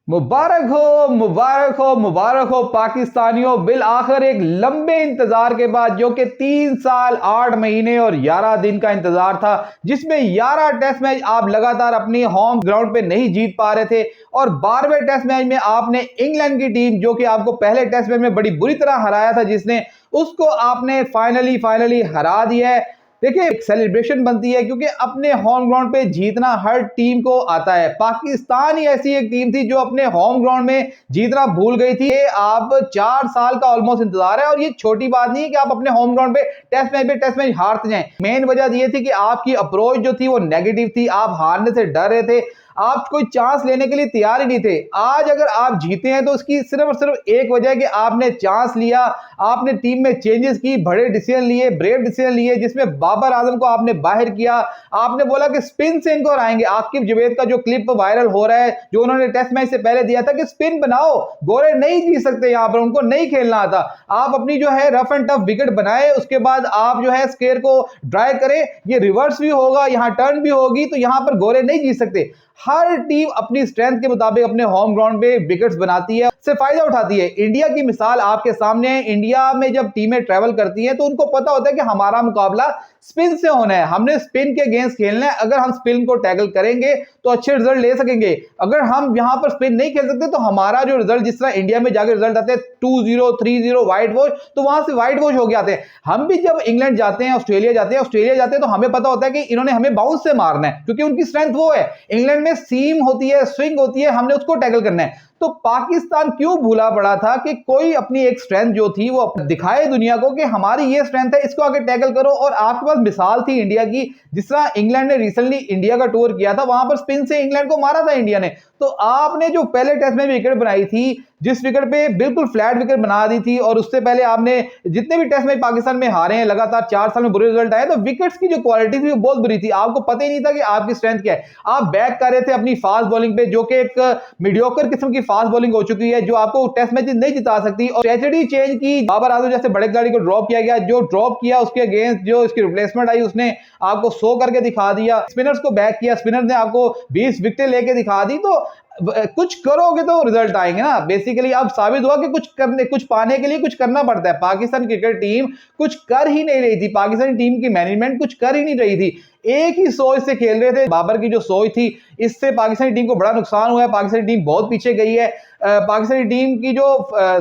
मुबारक हो मुबारक हो पाकिस्तानियों। बिल आखिर एक लंबे इंतजार के बाद, जो कि 3 साल 8 महीने और 11 दिन का इंतजार था, जिसमें 11 टेस्ट मैच आप लगातार अपनी होम ग्राउंड पे नहीं जीत पा रहे थे और 12वें टेस्ट मैच में आपने इंग्लैंड की टीम, जो कि आपको पहले टेस्ट मैच में बड़ी बुरी तरह हराया था, जिसने उसको आपने फाइनली हरा दिया है। देखिए, एक सेलिब्रेशन बनती है क्योंकि अपने होम ग्राउंड पे जीतना हर टीम को आता है। पाकिस्तान ही ऐसी एक टीम थी जो अपने होम ग्राउंड में जीतना भूल गई थी। ये आप 4 साल का ऑलमोस्ट इंतजार है और ये छोटी बात नहीं है कि आप अपने होम ग्राउंड पे टेस्ट मैच हारते जाएं। मेन वजह ये थी कि आपकी अप्रोच जो थी वो नेगेटिव थी। आप हारने से डर रहे थे, आप कोई चांस लेने के लिए तैयार ही नहीं थे। आज अगर आप जीते हैं तो उसकी सिर्फ और सिर्फ एक वजह है कि आपने चांस लिया, आपने टीम में चेंजेस की, बड़े डिसीजन लिए, ब्रेव डिसीजन लिए, जिसमें बाबर आजम को आपने बाहर किया। आपने बोला कि स्पिन से इनको हराएंगे। आकिब जवेद का जो क्लिप वायरल हो रहा है, जो उन्होंने टेस्ट मैच से पहले दिया था कि स्पिन बनाओ, गोरे नहीं जीत सकते, यहां पर उनको नहीं खेलना आता। आप अपनी जो है रफ एंड टफ विकेट बनाए, उसके बाद आप जो है स्केयर को ड्राई करें। ये रिवर्स भी होगा, यहां टर्न भी होगी, तो यहां पर गोरे नहीं जीत सकते। हर टीम अपनी स्ट्रेंथ के मुताबिक अपने होम ग्राउंड पे विकेट्स बनाती है, से फायदा उठाती है। इंडिया की मिसाल आपके सामने है। इंडिया में जब टीमें ट्रेवल करती हैं तो उनको पता होता है कि हमारा मुकाबला स्पिन से होना है, हमने स्पिन के अगेंस्ट खेलना है। अगर हम स्पिन को टैकल करेंगे तो अच्छे रिजल्ट ले सकेंगे। अगर हम यहां पर स्पिन नहीं खेल सकते तो हमारा जो रिजल्ट, जिस तरह इंडिया में जाकर रिजल्ट आते हैं 2-0 3-0 व्हाइट वॉश, तो वहां से व्हाइट वॉश हो जाते हैं। हम भी जब इंग्लैंड जाते हैं, ऑस्ट्रेलिया जाते हैं तो हमें पता होता है कि इन्होंने हमें बाउंस से मारना है, क्योंकि उनकी स्ट्रेंथ वो है। इंग्लैंड में सीम होती है, स्विंग होती है, हमने उसको टैकल करना है। तो पाकिस्तान क्यों भूला पड़ा था कि कोई अपनी एक स्ट्रेंथ जो थी वो दिखाए दुनिया को कि हमारी ये स्ट्रेंथ है, इसको आगे टैकल करो। और आपके पास मिसाल थी इंडिया की, जिस तरह इंग्लैंड ने रिसेंटली इंडिया का टूर किया था, वहां पर स्पिन से इंग्लैंड को मारा था इंडिया ने। तो आपने जो पहले टेस्ट में विकेट बनाई थी, जिस विकेट पे बिल्कुल फ्लैट विकेट बना दी थी, और उससे पहले आपने जितने भी टेस्ट मैच पाकिस्तान में हारे हैं लगातार 4 साल में बुरे रिजल्ट आए, तो विकेट्स की जो क्वालिटी थी वो बहुत बुरी थी। आपको पता ही नहीं था कि आपकी स्ट्रेंथ क्या है। आप बैक कर रहे थे अपनी फास्ट बॉलिंग पे, जो कि एक मीडियोकर किस्म की फास्ट बॉलिंग हो चुकी है, जो आपको टेस्ट मैच नहीं जिता सकती। और स्ट्रेटजी चेंज की, बाबर आजम जैसे बड़े खिलाड़ी को ड्रॉप किया गया, जो ड्रॉप किया उसके अगेंस्ट जो इसकी रिप्लेसमेंट आई, उसने आपको 100 करके दिखा दिया। स्पिनर्स को बैक किया, स्पिनर ने आपको 20 विकेट लेके दिखा दी। तो कुछ करोगे तो रिजल्ट आएंगे ना। बेसिकली अब साबित हुआ कि कुछ पाने के लिए कुछ करना पड़ता है। पाकिस्तान क्रिकेट टीम कुछ कर ही नहीं रही थी, पाकिस्तानी टीम की मैनेजमेंट कुछ कर ही नहीं रही थी। एक ही सोच से खेल रहे थे। बाबर की जो सोच थी, इससे पाकिस्तानी टीम को बड़ा नुकसान हुआ है। पाकिस्तानी टीम बहुत पीछे गई है। पाकिस्तानी टीम की जो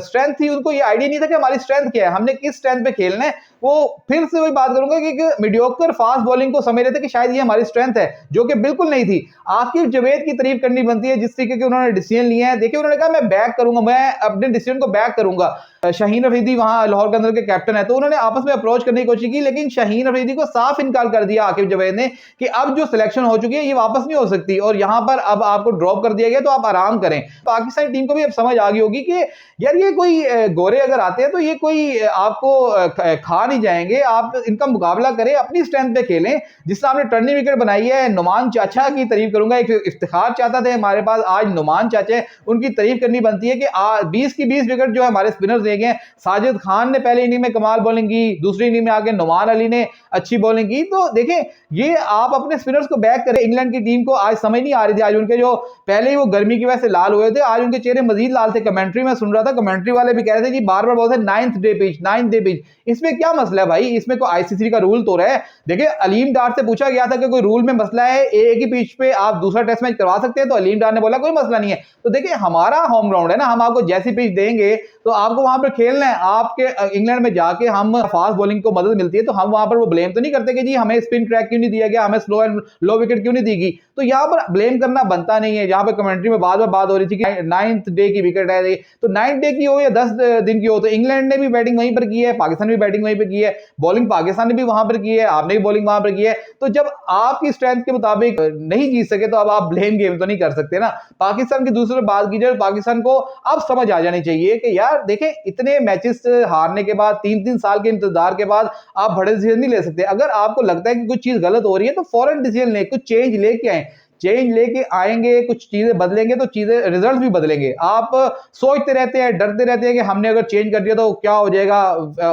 स्ट्रेंथ थी, उनको ये आइडिया नहीं था कि हमारी स्ट्रेंथ क्या है, हमने किस स्ट्रेंथ पे खेलना है। वो फिर से वही बात करूंगा कि मीडियोकर फास्ट बॉलिंग को समझ रहे थे कि शायद ये हमारी स्ट्रेंथ है, जो कि बिल्कुल नहीं थी। आकिब जवेद की तारीफ करनी बनती है, जिस तरीके के उन्होंने डिसीजन लिए हैं। देखिए, उन्होंने कहा मैं बैक करूंगा, मैं अपने डिसीजन को बैक करूंगा। शाहीन अफरीदी वहां लाहौर के अंदर के कैप्टन है, तो उन्होंने आपस में अप्रोच करने की कोशिश की, लेकिन शाहीन अफरीदी को साफ इनकार कर दिया आकिब जवेद ने कि अब जो सिलेक्शन हो चुकी है ये वापस नहीं हो सकती, और यहां पर अब आपको ड्रॉप कर दिया गया, तो आप आराम करें। पाकिस्तानी टीम को भी अब समझ आ गई होगी कि यार ये कोई गोरे अगर आते हैं तो ये कोई आपको खा नहीं जाएंगे, आप इनका मुकाबला करें, अपनी स्ट्रेंथ पे खेलें। जिस तरह आपने टर्निंग विकेट बनाई है, नुमान चाचा की तारीफ करूंगा। एक इफ्तिखार चाहता थे हमारे पास, आज नुमान चाचा, उनकी तारीफ करनी बनती है कि 20 की 20 विकेट जो है हमारे स्पिनर्स दे गए। साजिद खान ने पहले इनिंग में कमाल बॉलिंग की, दूसरी इनिंग में आके नुमान अली ने अच्छी बॉलिंग की। तो देखें, ये आप अपने स्पिनर्स को बैक करें। इंग्लैंड की टीम को आज समझ नहीं आ रही थी। आज उनके जो पहले ही वो गर्मी की वजह से लाल हुए थे, आज उनके चेहरे मजीद लाल थे। कमेंट्री में सुन रहा था, कमेंट्री वाले भी कह रहे थे जी, बार बार बोलते हैं 9th डे पिच। इसमें क्या मसला है भाई? इसमें कोई आईसीसी का रूल तो है। देखिए, अलीम डार से पूछा गया था कि कोई रूल में मसला है, एक ही पिच पे आप दूसरा टेस्ट मैच करवा सकते हैं, तो अलीम डार ने बोला कोई मसला नहीं है। तो देखिए, हमारा होम ग्राउंड है ना, हम आपको जैसी पिच देंगे तो आपको वहां पर खेलना है। आपके इंग्लैंड में जाके हम फास्ट बॉलिंग को मदद मिलती है, तो हम वहां पर वो ब्लेम तो नहीं करते कि जी हमें स्पिन ट्रैक क्यों नहीं दिया गया, हमें स्लो एंड लो विकेट क्यों नहीं दी गई। तो यहाँ पर ब्लेम करना बनता नहीं है। यहाँ पर कमेंट्री में बार बार बात हो रही थी कि 9th डे की विकेट है, तो 9th डे की हो या 10 दिन की हो, तो इंग्लैंड ने भी बैटिंग वहीं पर की है, पाकिस्तान ने भी बैटिंग वहीं पर की है, बॉलिंग पाकिस्तान ने भी वहां पर की है, आपने भी बॉलिंग वहां पर की है। तो जब आपकी स्ट्रेंथ के मुताबिक नहीं जीत सके, तो अब आप ब्लेम गेम तो नहीं कर सकते ना। पाकिस्तान की दूसरी बात की जाए, पाकिस्तान को अब समझ आ जानी चाहिए कि यार देखें, इतने मैचेस हारने के बाद, 3-3 साल के इंतजार के बाद आप बड़े डिसीजन नहीं ले सकते। अगर आपको लगता है कि कुछ चीज गलत हो रही है तो फौरन डिसीजन लें, कुछ चेंज लेके आए। चेंज लेके आएंगे, कुछ चीजें बदलेंगे तो चीजें रिजल्ट भी बदलेंगे। आप सोचते रहते हैं, डरते रहते हैं कि हमने अगर चेंज कर दिया तो क्या हो जाएगा,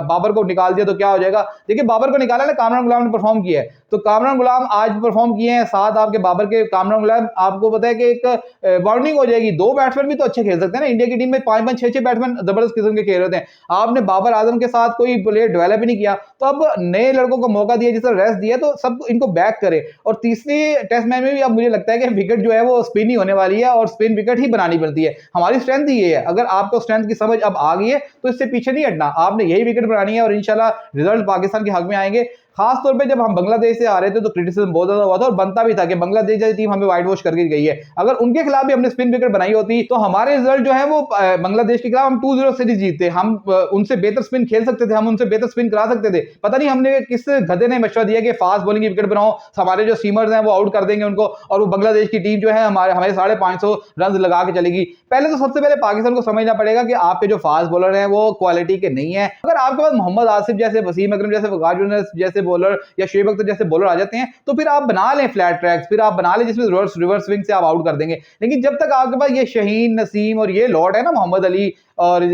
बाबर को निकाल दिया तो क्या हो जाएगा। देखिए बाबर को निकाला ना, कामरान गुलाम ने परफॉर्म किया है, तो कामरान गुलाम आज परफॉर्म किए हैं, साथ आपके बाबर के कामरान गुलाम, आपको पता है कि एक बाउंडिंग हो जाएगी। दो बैट्समैन भी तो अच्छे खेल सकते हैं ना, इंडिया की टीम में 5-5 6-6 बैट्समैन जबरदस्त किस्म के खेल रहे हैं। आपने बाबर आजम के साथ कोई प्लेयर डेवलप ही नहीं किया, तो अब नए लड़कों को मौका दिया, जिस तरह रेस्ट दिया, तो सब इनको बैक करे। और तीसरी टेस्ट मैच में भी अब मुझे लगता है कि विकेट जो है वो स्पिन ही होने वाली है, और स्पिन विकेट ही बनानी पड़ती है। हमारी स्ट्रेंथ ही ये है, अगर आपको स्ट्रेंथ की समझ अब आ गई है तो इससे पीछे नहीं हटना, आपने यही विकेट बनानी है और इंशाल्लाह रिजल्ट पाकिस्तान के हक में आएंगे। खास तौर पे जब हम बांग्लादेश से आ रहे थे तो क्रिटिसिज्म बहुत ज्यादा हुआ था, और बनता भी था कि बांग्लादेश जैसी टीम हमें व्हाइट वॉश करके गई है। अगर उनके खिलाफ भी हमने स्पिन विकेट बनाई होती तो हमारे रिजल्ट जो है वो बांग्लादेश के खिलाफ हम 2-0 सीरीज जीतते, हम उनसे बेहतर स्पिन खेल सकते थे, हम उनसे बेहतर स्पिन करा सकते थे। पता नहीं हमने किस गधे ने मशवरा दिया कि फास्ट बॉलिंग की विकेट बनाओ, हमारे जो सीमर्स हैं वो आउट कर देंगे उनको, और वो बांग्लादेश की टीम जो है हमारे 550 रन लगा के चलेगी। पहले तो सबसे पहले पाकिस्तान को समझना पड़ेगा कि आपके जो फास्ट बॉलर हैं वो क्वालिटी के नहीं है। अगर आपके पास मोहम्मद आसिफ जैसे, वसीम अकरम जैसे, वकास यूनुस जैसे बॉलर या शुएब अख्तर जैसे बॉलर आ जाते हैं तो फिर आप बना लें फ्लैट ट्रैक्स, फिर आप बना लें जिसमें रिवर्स स्विंग से आप आउट कर देंगे। लेकिन जब तक आपके पास ये शहीन, नसीम और ये लॉट है ना, मोहम्मद अली और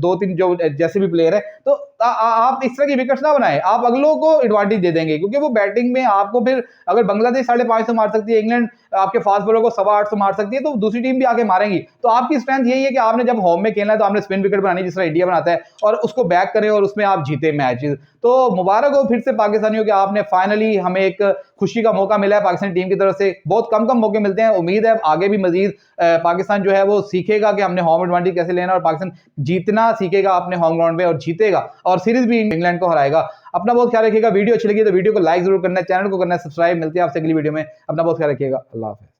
2-3 जो जैसे भी प्लेयर है, तो आप इस तरह की विकेट्स ना बनाएं, आप अगलों को एडवांटेज दे देंगे, क्योंकि वो बैटिंग में आपको फिर, अगर बांग्लादेश 550 मार सकती है, इंग्लैंड आपके फास्ट बॉलर को 825 मार सकती है, तो दूसरी टीम भी आके मारेंगी। तो आपकी स्ट्रेंथ यही है कि आपने जब होम में खेलना है तो आपने स्पिन विकेट बनानी जिस तरह इंडिया बनाता है, और उसको बैक करें और उसमें आप जीते मैच। तो मुबारक हो फिर से पाकिस्तानियों के, आपने फाइनली हमें एक खुशी का मौका मिला है पाकिस्तानी टीम की तरफ से। बहुत कम मौके मिलते हैं, उम्मीद है आगे भी मजीद पाकिस्तान जो है वो सीखेगा कि हमने होम एडवांटेज कैसे लेना, और पाकिस्तान जीतना सीखेगा अपने होम ग्राउंड पे और जीतेगा, और सीरीज भी इंग्लैंड को हराएगा। अपना बहुत ख्याल रखिएगा। वीडियो अच्छी लगी तो वीडियो को लाइक जरूर करना है, चैनल को करना है सब्सक्राइब। मिलते हैं आपसे अगली वीडियो में, अपना बहुत ख्याल रखिएगा। अल्लाह हाफिज़।